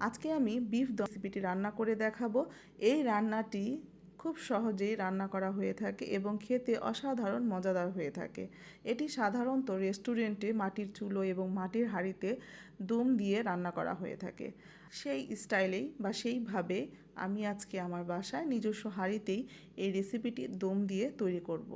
আজকে আমি বিফ দম রেসিপিটি রান্না করে দেখাবো। এই রান্নাটি খুব সহজেই রান্না করা হয়ে থাকে এবং খেতে অসাধারণ মজাদার হয়ে থাকে। এটি সাধারণত রেস্টুরেন্টে মাটির চুলো এবং মাটির হাঁড়িতে দম দিয়ে রান্না করা হয়ে থাকে। সেই স্টাইলেই বা সেইভাবে আমি আজকে আমার বাসায় নিজস্ব হাঁড়িতেই এই রেসিপিটি দম দিয়ে তৈরি করব।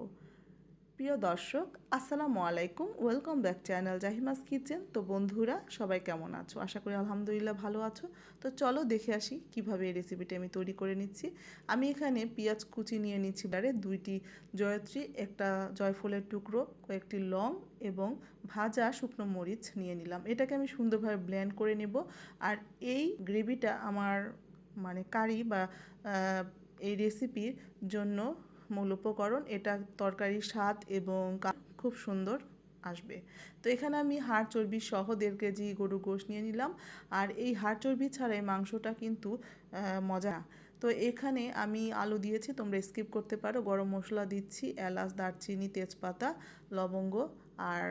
প্রিয় দর্শক, আসসালামু আলাইকুম, welcome back channel Jahimas kitchen. তো বন্ধুরা, সবাই কেমন আছো? আশা করি আলহামদুলিল্লাহ ভালো আছো। তো চলো দেখে আসি কিভাবে এই রেসিপিটি আমি তৈরি করে নিচ্ছি। আমি এখানে পেঁয়াজ কুচি নিয়ে নিচ্ছি, দুইটি জয়ত্রী, একটা জয়ফলের টুকরো, কয়েকটি লং এবং ভাজা শুকনো মরিচ নিয়ে নিলাম। এটাকে আমি সুন্দরভাবে ব্লেন্ড করে নেব। আর এই গ্রেভিটা আমার কারি বা এই রেসিপির জন্য মূল উপকরণ। এটা তরকারির স্বাদ এবং খুব সুন্দর আসবে। তো এখানে আমি হাড় চর্বি সহ 1.5 কেজি গরু গোশত নিয়ে নিলাম। আর এই হাড় চর্বি ছাড়াই মাংসটা কিন্তু মজা না। তো এখানে আমি আলু দিয়েছি, তোমরা স্কিপ করতে পারো। গরম মশলা দিচ্ছি, এলাচ, দারচিনি, তেজপাতা, লবঙ্গ। আর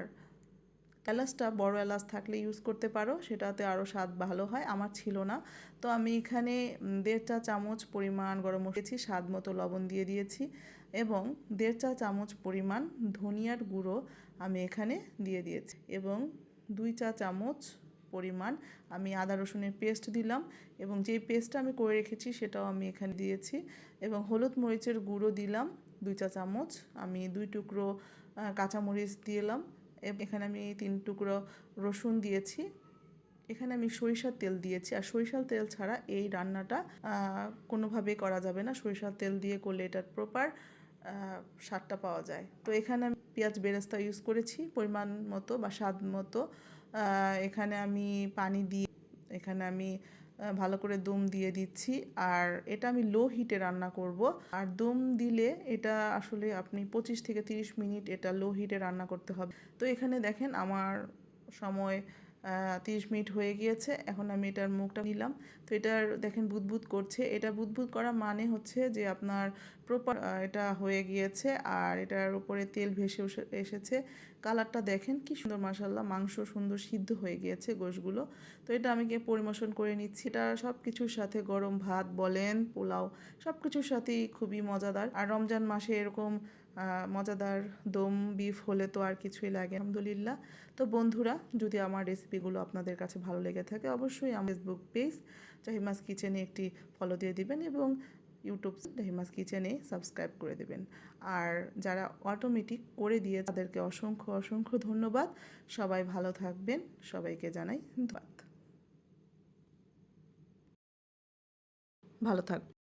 এলাচটা বড় এলাচ থাকলে ইউজ করতে পারো, সেটাতে আরও স্বাদ ভালো হয়। আমার ছিল না, তো আমি এখানে 1.5 চা চামচ পরিমাণ গরম মশলা দিয়েছি, স্বাদ মতো লবণ দিয়ে দিয়েছি এবং 1.5 চা চামচ পরিমাণ ধনিয়ার গুঁড়ো আমি এখানে দিয়ে দিয়েছি এবং 2 চা চামচ পরিমাণ আমি আদা রসুনের পেস্ট দিলাম এবং যেই পেস্টটা আমি করে রেখেছি সেটাও আমি এখানে দিয়েছি এবং হলুদ মরিচের গুঁড়ো দিলাম 2 চা চামচ। আমি 2 টুকরো কাঁচামরিচ দিলাম। এখানে আমি 3 টুকরো রসুন দিয়েছি। এখানে আমি সরিষার তেল দিয়েছি। আর সরিষার তেল ছাড়া এই রান্নাটা কোনোভাবেই করা যাবে না। সরিষার তেল দিয়ে করলে এটার প্রপার স্বাদটা পাওয়া যায়। তো এখানে আমি পেঁয়াজ বেরেস্তা ইউজ করেছি পরিমাণ মতো বা স্বাদ মতো। এখানে আমি পানি দিয়ে এখানে আমি ভালো করে দম দিয়ে দিচ্ছি। আর এটা আমি লো হিটে রান্না করব। আর দম দিলে এটা আসলে আপনি 25 থেকে 30 মিনিট এটা লো হিটে রান্না করতে হবে। তো এখানে দেখেন আমার সময় 30 মিনিট হয়ে গিয়েছে। এখন আমি এটার মুখটা নিলাম। তো এটার দেখেন বুদবুদ করছে। এটা বুদবুদ করা মানে হচ্ছে যে আপনার প্রপার এটা হয়ে গিয়েছে আর এটার উপরে তেল ভেসে এসেছে। কালারটা দেখেন কি সুন্দর, মাশাআল্লাহ। মাংস সুন্দর সিদ্ধ হয়ে গিয়েছে গোশগুলো। তো এটা আমি পরিবেশন করে নিচ্ছি। এটা সব কিছুর সাথে, গরম ভাত বলেন, পোলাও, সব কিছুর সাথেই খুবই মজাদার। আর রমজান মাসে এরকম মজাদার দম বিফ হলে তো আর কিছুই লাগে, আলহামদুলিল্লাহ। তো বন্ধুরা, যদি আমার রেসিপিগুলো আপনাদের কাছে ভালো লেগে থাকে অবশ্যই আমার ফেসবুক পেজ জাহিমাস কিচেনে একটি ফলো দিয়ে দিবেন এবং ইউটিউব জাহিমাস কিচেনে সাবস্ক্রাইব করে দেবেন। আর যারা অটোমেটিক করে দিয়ে তাদেরকে অসংখ্য অসংখ্য ধন্যবাদ। সবাই ভালো থাকবেন, সবাইকে জানাই ধন্যবাদ। ভালো থাকবেন।